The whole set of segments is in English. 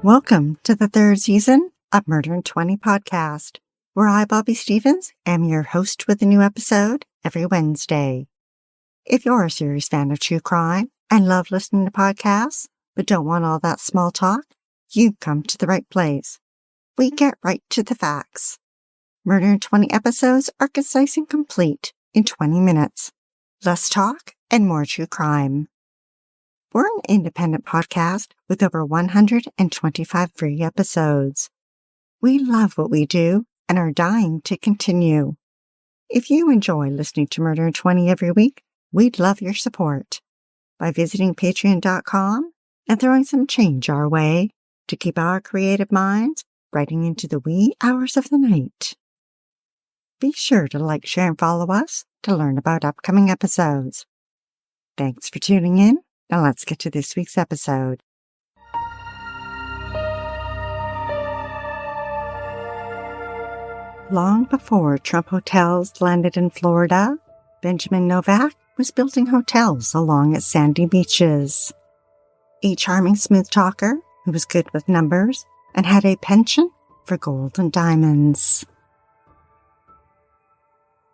Welcome to the third season of Murder in 20 podcast, where I, Bobby Stevens, am your host with a new episode every Wednesday. If you're a serious fan of true crime and love listening to podcasts, but don't want all that small talk, you've come to the right place. We get right to the facts. Murder in 20 episodes are concise and complete in 20 minutes. Less talk and more true crime. We're an independent podcast with over 125 free episodes. We love what we do and are dying to continue. If you enjoy listening to Murder in 20 every week, we'd love your support by visiting patreon.com and throwing some change our way to keep our creative minds writing into the wee hours of the night. Be sure to like, share, and follow us to learn about upcoming episodes. Thanks for tuning in. Now let's get to this week's episode. Long before Trump Hotels landed in Florida, Benjamin Novack was building hotels along its sandy beaches. A charming smooth talker who was good with numbers and had a penchant for gold and diamonds.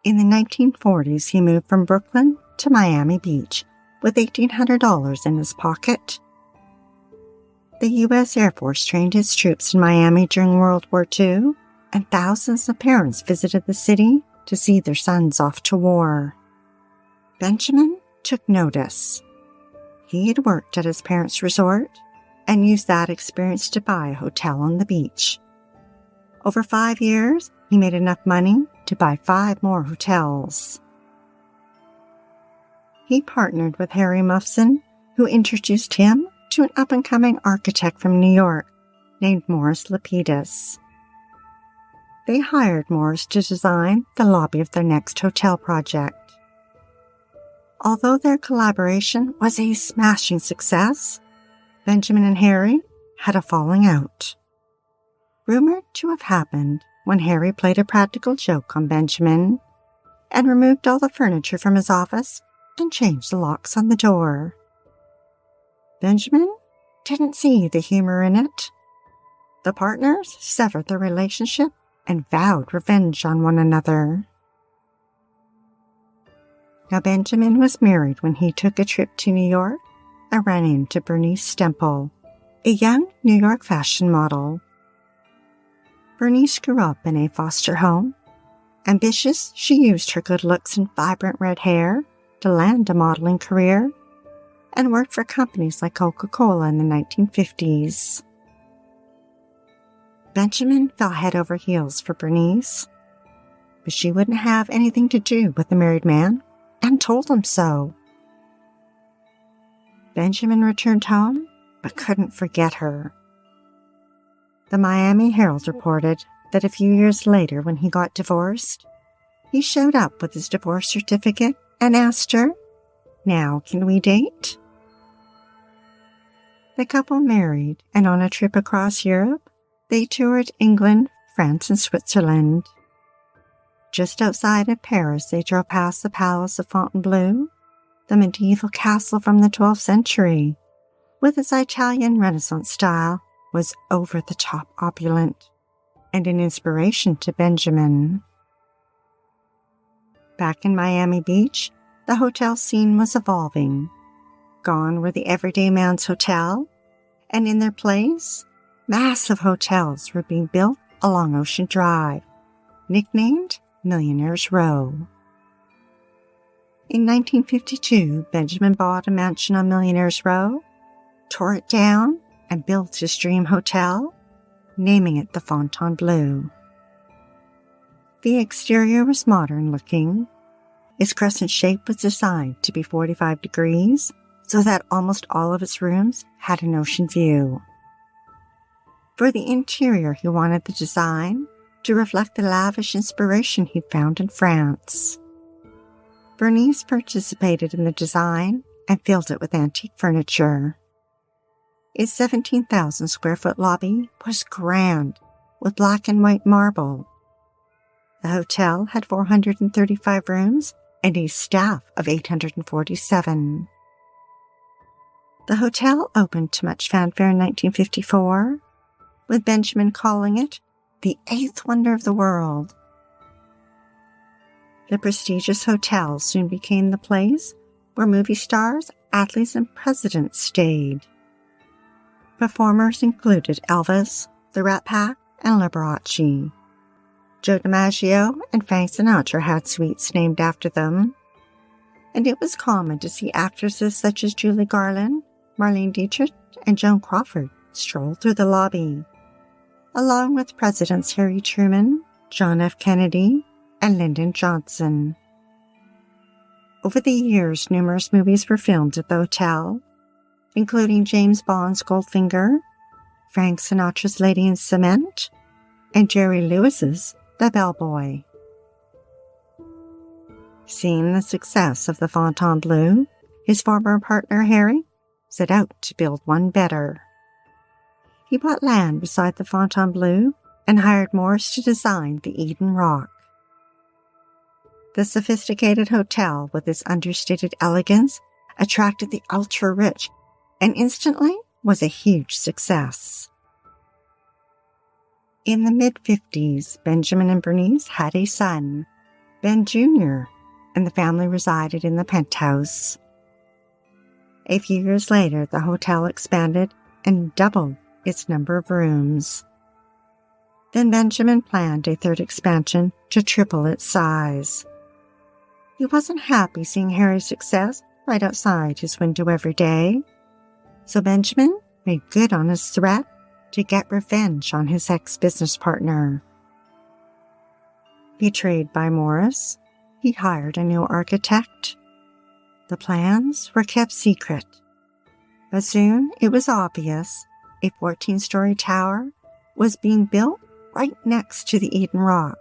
In the 1940s, he moved from Brooklyn to Miami Beach with $1,800 in his pocket. The U.S. Air Force trained its troops in Miami during World War II, and thousands of parents visited the city to see their sons off to war. Benjamin took notice. He had worked at his parents' resort and used that experience to buy a hotel on the beach. Over 5 years, he made enough money to buy 5 more hotels. He partnered with Heir, who introduced him to an up-and-coming architect from New York named Morris Lapidus. They hired Morris to design the lobby of their next hotel project. Although their collaboration was a smashing success, Benjamin and Heir had a falling out. Rumored to have happened when Heir played a practical joke on Benjamin and removed all the furniture from his office and changed the locks on the door. Benjamin didn't see the humor in it. The partners severed their relationship and vowed revenge on one another. Now, Benjamin was married when he took a trip to New York and ran into Bernice Stemple, a young New York fashion model. Bernice grew up in a foster home. Ambitious, she used her good looks and vibrant red hair to land a modeling career and worked for companies like Coca-Cola in the 1950s. Benjamin fell head over heels for Bernice, but she wouldn't have anything to do with the married man and told him so. Benjamin returned home but couldn't forget her. The Miami Herald reported that a few years later, when he got divorced, he showed up with his divorce certificate and asked her, "Now, can we date?" The couple married, and on a trip across Europe, they toured England, France, and Switzerland. Just outside of Paris, they drove past the Palace of Fontainebleau, the medieval castle from the 12th century, with its Italian Renaissance style, was over-the-top opulent and an inspiration to Benjamin. Back in Miami Beach, the hotel scene was evolving. Gone were the everyday man's hotel, and in their place, massive hotels were being built along Ocean Drive, nicknamed Millionaire's Row. In 1952, Benjamin bought a mansion on Millionaire's Row, tore it down, and built his dream hotel, naming it the Fontainebleau. The exterior was modern looking. Its crescent shape was designed to be 45 degrees, so that almost all of its rooms had an ocean view. For the interior, he wanted the design to reflect the lavish inspiration he'd found in France. Bernice participated in the design and filled it with antique furniture. Its 17,000 square foot lobby was grand, with black and white marble. The hotel had 435 rooms and a staff of 847. The hotel opened to much fanfare in 1954 with Benjamin calling it the eighth wonder of the world. The prestigious hotel soon became the place where movie stars, athletes, and presidents stayed. Performers included Elvis, the Rat Pack, and Liberace. Joe DiMaggio and Frank Sinatra had suites named after them, and it was common to see actresses such as Julie Garland, Marlene Dietrich, and Joan Crawford stroll through the lobby, along with Presidents Harry Truman, John F. Kennedy, and Lyndon Johnson. Over the years, numerous movies were filmed at the hotel, including James Bond's Goldfinger, Frank Sinatra's Lady in Cement, and Jerry Lewis's The Bellboy. Seeing the success of the Fontainebleau, his former partner Harry set out to build one better. He bought land beside the Fontainebleau and hired Morris to design the Eden Rock. The sophisticated hotel, with its understated elegance, attracted the ultra-rich and instantly was a huge success. In the mid-50s, Benjamin and Bernice had a son, Ben Jr., and the family resided in the penthouse. A few years later, the hotel expanded and doubled its number of rooms. Then Benjamin planned a third expansion to triple its size. He wasn't happy seeing Harry's success right outside his window every day, so Benjamin made good on his threat to get revenge on his ex-business partner. Betrayed by Morris, he hired a new architect. The plans were kept secret, but soon it was obvious a 14-story tower was being built right next to the Eden Rock,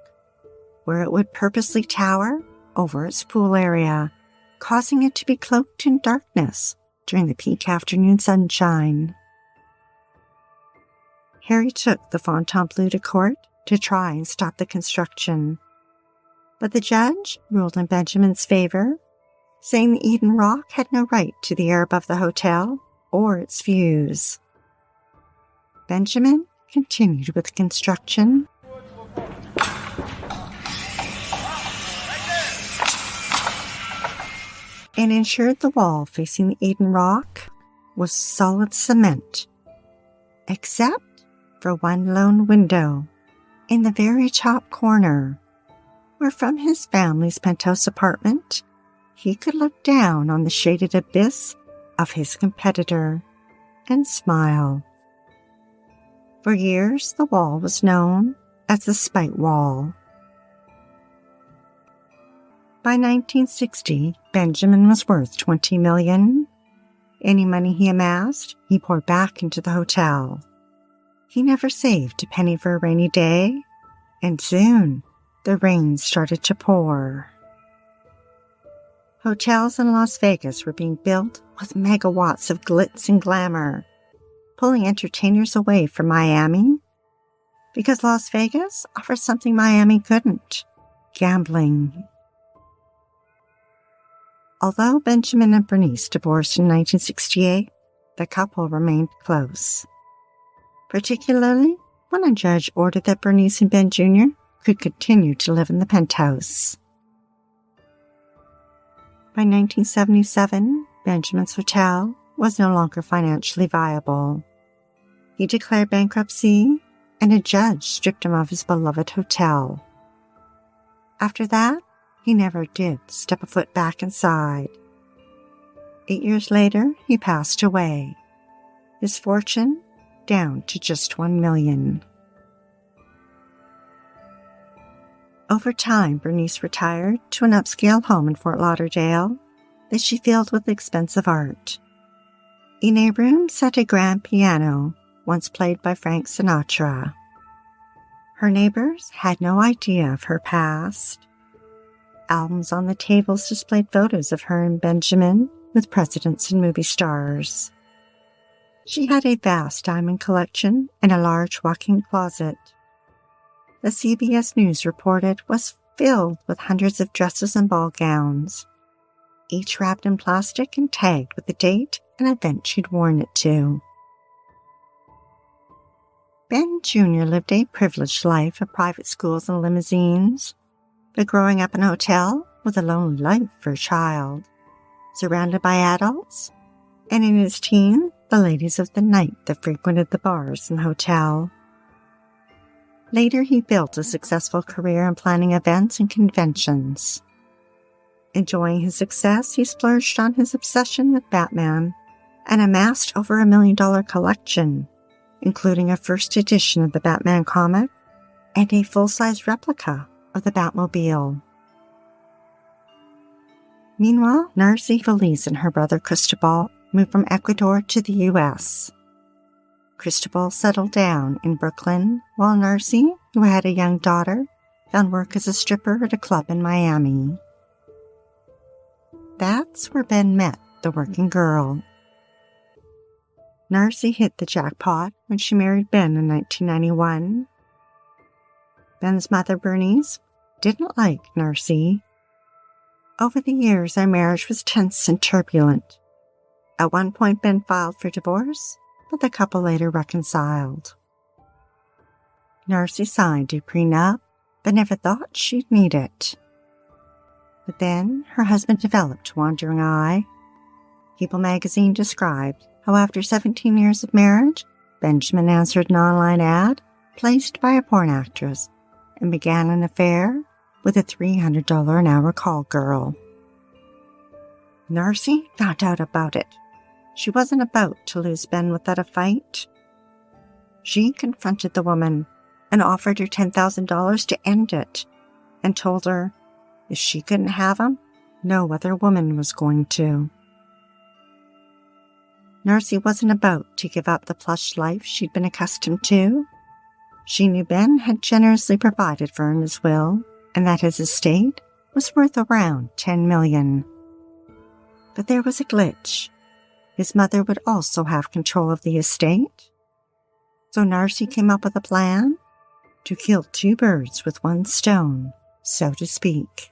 where it would purposely tower over its pool area, causing it to be cloaked in darkness during the peak afternoon sunshine. Harry took the Fontainebleau to court to try and stop the construction, but the judge ruled in Benjamin's favor, saying the Eden Rock had no right to the air above the hotel or its views. Benjamin continued with construction, and ensured the wall facing the Eden Rock was solid cement, except for one lone window in the very top corner, where from his family's penthouse apartment he could look down on the shaded abyss of his competitor and smile. For years, the wall was known as the Spite Wall. By 1960, Benjamin was worth $20 million. Any money he amassed, he poured back into the hotel. He never saved a penny for a rainy day, and soon the rain started to pour. Hotels in Las Vegas were being built with megawatts of glitz and glamour, pulling entertainers away from Miami, because Las Vegas offers something Miami couldn't: gambling. Although Benjamin and Bernice divorced in 1968, the couple remained close, particularly when a judge ordered that Bernice and Ben Jr. could continue to live in the penthouse. By 1977, Benjamin's hotel was no longer financially viable. He declared bankruptcy, and a judge stripped him of his beloved hotel. After that, he never did step a foot back inside. 8 years later, he passed away, his fortune down to just $1 million. Over time, Bernice retired to an upscale home in Fort Lauderdale that she filled with expensive art. In a room sat a grand piano, once played by Frank Sinatra. Her neighbors had no idea of her past. Albums on the tables displayed photos of her and Benjamin with presidents and movie stars. She had a vast diamond collection and a large walk-in closet. The CBS News reported was filled with hundreds of dresses and ball gowns, each wrapped in plastic and tagged with the date and event she'd worn it to. Ben Jr. lived a privileged life of private schools and limousines, but growing up in a hotel was a lonely life for a child, surrounded by adults, and in his teens, the ladies of the night that frequented the bars in the hotel. Later, he built a successful career in planning events and conventions. Enjoying his success, he splurged on his obsession with Batman and amassed over $1 million collection, including a first edition of the Batman comic and a full-size replica of the Batmobile. Meanwhile, Narcy Feliz and her brother Cristobal moved from Ecuador to the U.S. Cristobal settled down in Brooklyn, while Narcy, who had a young daughter, found work as a stripper at a club in Miami. That's where Ben met the working girl. Narcy hit the jackpot when she married Ben in 1991. Ben's mother, Bernice, didn't like Narcy. Over the years, their marriage was tense and turbulent. At one point, Ben filed for divorce, but the couple later reconciled. Narcy signed a prenup, but never thought she'd need it. But then, her husband developed a wandering eye. People magazine described how after 17 years of marriage, Benjamin answered an online ad placed by a porn actress and began an affair with a $300 an hour call girl. Narcy found out about it. She wasn't about to lose Ben without a fight. She confronted the woman and offered her $10,000 to end it, and told her if she couldn't have him, no other woman was going to. Narcy wasn't about to give up the plush life she'd been accustomed to. She knew Ben had generously provided for her in his will, and that his estate was worth around $10 million. But there was a glitch. His mother would also have control of the estate. So Narcy came up with a plan to kill two birds with one stone, so to speak.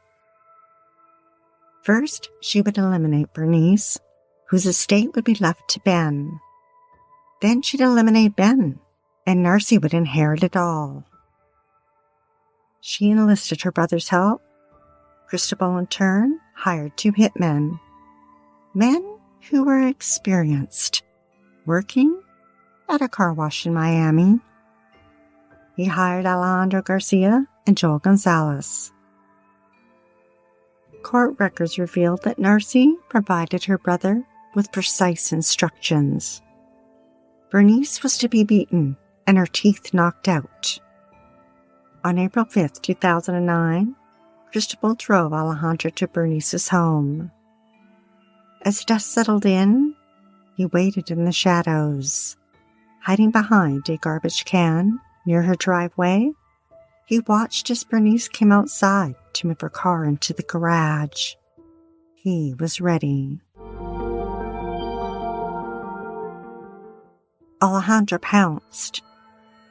First, she would eliminate Bernice, whose estate would be left to Ben. Then she'd eliminate Ben, and Narcy would inherit it all. She enlisted her brother's help. Cristobal, in turn, hired two hitmen, men who were experienced, working at a car wash in Miami. He hired Alejandro Garcia and Joel Gonzalez. Court records revealed that Narcy provided her brother with precise instructions. Bernice was to be beaten and her teeth knocked out. On April 5, 2009, Cristobal drove Alejandro to Bernice's home. As dusk settled in, he waited in the shadows. Hiding behind a garbage can near her driveway, he watched as Bernice came outside to move her car into the garage. He was ready. Alejandra pounced.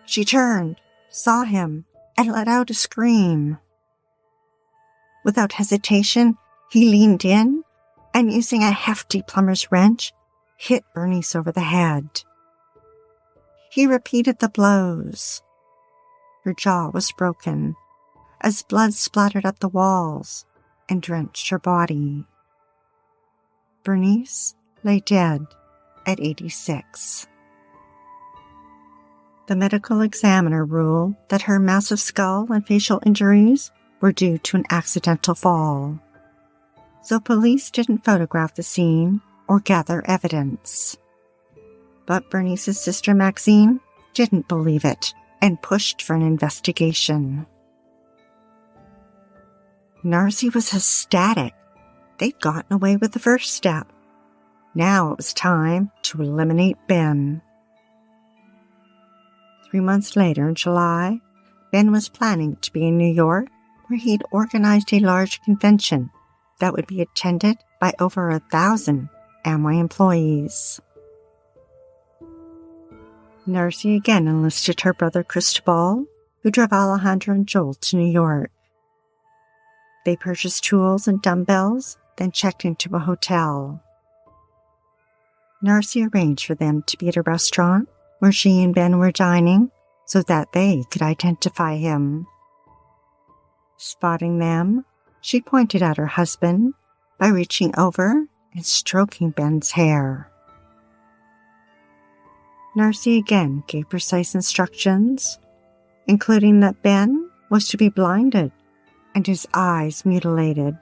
She turned, saw him, and let out a scream. Without hesitation, he leaned in and, using a hefty plumber's wrench, hit Bernice over the head. He repeated the blows. Her jaw was broken as blood splattered up the walls and drenched her body. Bernice lay dead at 86. The medical examiner ruled that her massive skull and facial injuries were due to an accidental fall, so police didn't photograph the scene or gather evidence. But Bernice's sister Maxine didn't believe it and pushed for an investigation. Narcy was ecstatic. They'd gotten away with the first step. Now it was time to eliminate Ben. 3 months later, in July, Ben was planning to be in New York, where he'd organized a large convention that would be attended by over 1,000 Amway employees. Narcy again enlisted her brother Cristobal, who drove Alejandro and Joel to New York. They purchased tools and dumbbells, then checked into a hotel. Narcy arranged for them to be at a restaurant where she and Ben were dining so that they could identify him. Spotting them, she pointed at her husband by reaching over and stroking Ben's hair. Narcy again gave precise instructions, including that Ben was to be blinded and his eyes mutilated.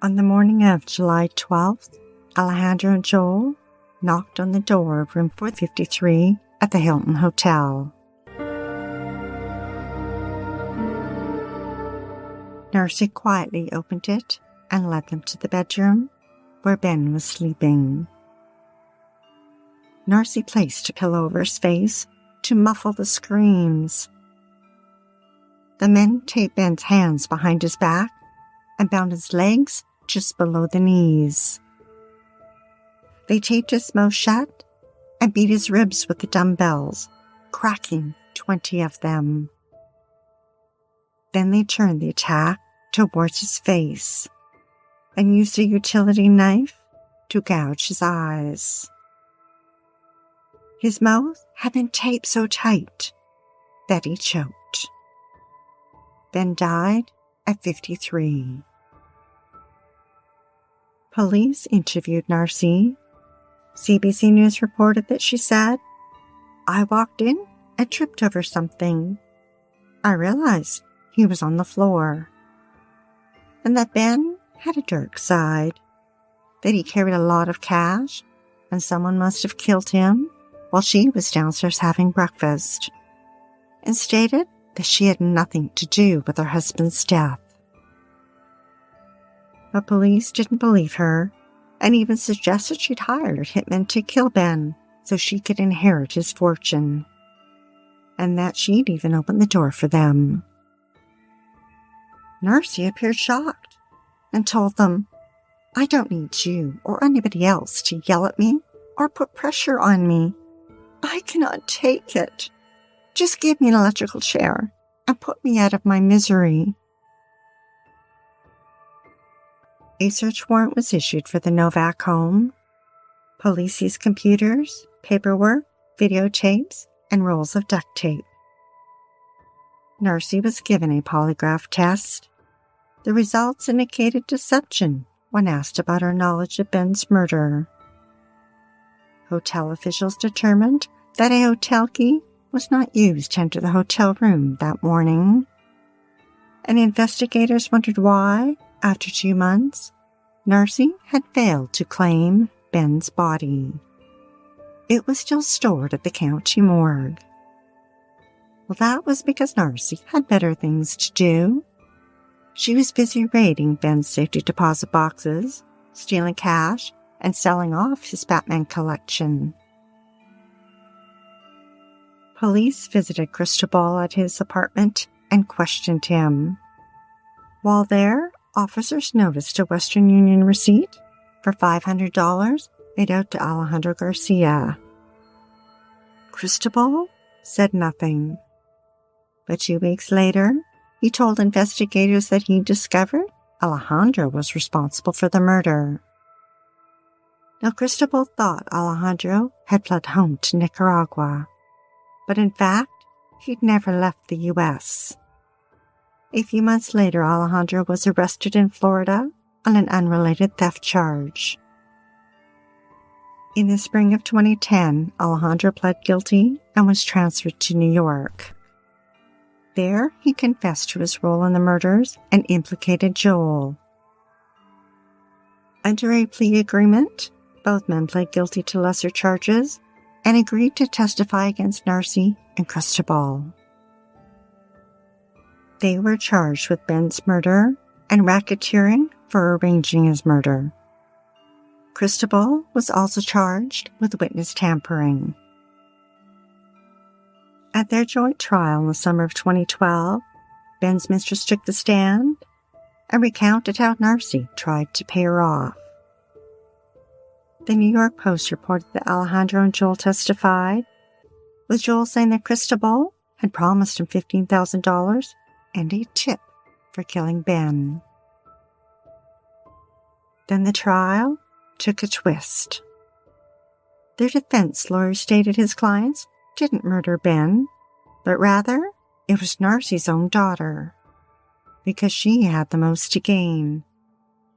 On the morning of July 12th, Alejandro and Joel knocked on the door of room 453 at the Hilton Hotel. Narcy quietly opened it and led them to the bedroom where Ben was sleeping. Narcy placed a pillow over his face to muffle the screams. The men taped Ben's hands behind his back and bound his legs just below the knees. They taped his mouth shut and beat his ribs with the dumbbells, cracking 20 of them. Then they turned the attack towards his face and used a utility knife to gouge his eyes. His mouth had been taped so tight that he choked. Ben died at 53. Police interviewed Narcy. CBC News reported that she said, "I walked in and tripped over something. I realized he was on the floor, and that Ben had a dark side, that he carried a lot of cash, and someone must have killed him while she was downstairs having breakfast, and stated that she had nothing to do with her husband's death." But police didn't believe her and even suggested she'd hired hitmen to kill Ben so she could inherit his fortune, and that she'd even opened the door for them. Narcy appeared shocked and told them, "I don't need you or anybody else to yell at me or put pressure on me. I cannot take it. Just give me an electrical chair and put me out of my misery." A search warrant was issued for the Novack home. Police seized computers, paperwork, videotapes, and rolls of duct tape. Narcy was given a polygraph test. The results indicated deception when asked about her knowledge of Ben's murder. Hotel officials determined that a hotel key was not used to enter the hotel room that morning, and investigators wondered why, after 2 months, Narcy had failed to claim Ben's body. It was still stored at the county morgue. Well, that was because Narcy had better things to do. She was busy raiding Ben's safety deposit boxes, stealing cash, and selling off his Batman collection. Police visited Cristobal at his apartment and questioned him. While there, officers noticed a Western Union receipt for $500 made out to Alejandro Garcia. Cristobal said nothing, but 2 weeks later, he told investigators that he discovered Alejandro was responsible for the murder. Now, Cristobal thought Alejandro had fled home to Nicaragua, but in fact, he'd never left the U.S. A few months later, Alejandro was arrested in Florida on an unrelated theft charge. In the spring of 2010, Alejandro pled guilty and was transferred to New York. There, he confessed to his role in the murders and implicated Joel. Under a plea agreement, both men pled guilty to lesser charges and agreed to testify against Narcy and Cristobal. They were charged with Ben's murder and racketeering for arranging his murder. Cristobal was also charged with witness tampering. At their joint trial in the summer of 2012, Ben's mistress took the stand and recounted how Narcy tried to pay her off. The New York Post reported that Alejandro and Joel testified, with Joel saying that Cristobal had promised him $15,000 and a tip for killing Ben. Then the trial took a twist. Their defense lawyer stated his clients didn't murder Ben, but rather it was Narcy's own daughter, because she had the most to gain.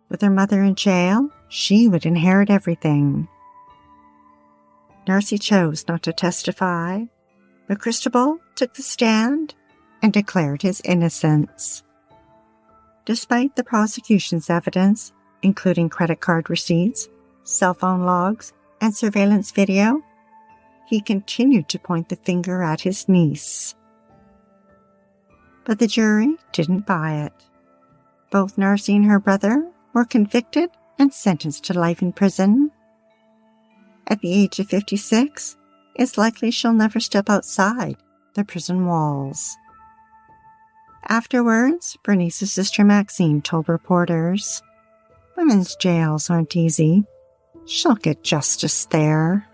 With her mother in jail, she would inherit everything. Narcy chose not to testify, but Cristobal took the stand and declared his innocence. Despite the prosecution's evidence, including credit card receipts, cell phone logs, and surveillance video, he continued to point the finger at his niece. But the jury didn't buy it. Both Narcy and her brother were convicted and sentenced to life in prison. At the age of 56, it's likely she'll never step outside the prison walls. Afterwards, Bernice's sister Maxine told reporters, "Women's jails aren't easy. She'll get justice there."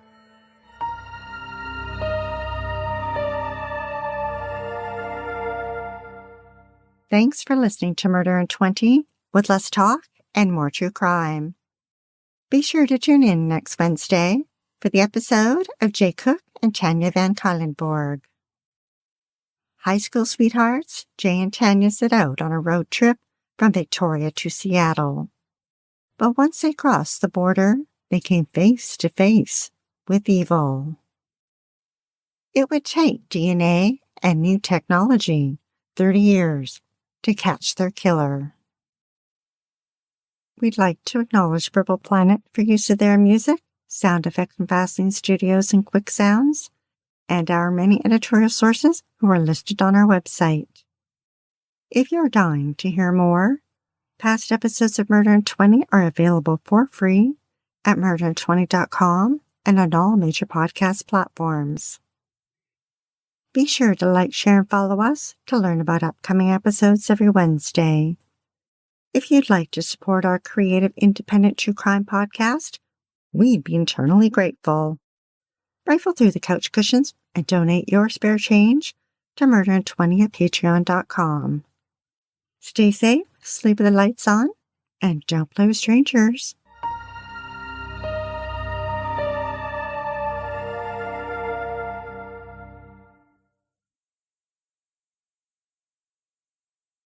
Thanks for listening to Murder in 20 with less talk and more true crime. Be sure to tune in next Wednesday for the episode of Jay Cook and Tanya Van Kylenborg. High school sweethearts, Jay and Tanya set out on a road trip from Victoria to Seattle. But once they crossed the border, they came face to face with evil. It would take DNA and new technology 30 years to catch their killer. We'd like to acknowledge Purple Planet for use of their music, sound effects from Vaseline Studios and Quick Sounds, and our many editorial sources who are listed on our website. If you're dying to hear more, past episodes of Murder in 20 are available for free at murderin20.com and on all major podcast platforms. Be sure to like, share, and follow us to learn about upcoming episodes every Wednesday. If you'd like to support our creative, independent true crime podcast, we'd be eternally grateful. Rifle through the couch cushions and donate your spare change to murderin20 at patreon.com. Stay safe, sleep with the lights on, and don't play with strangers.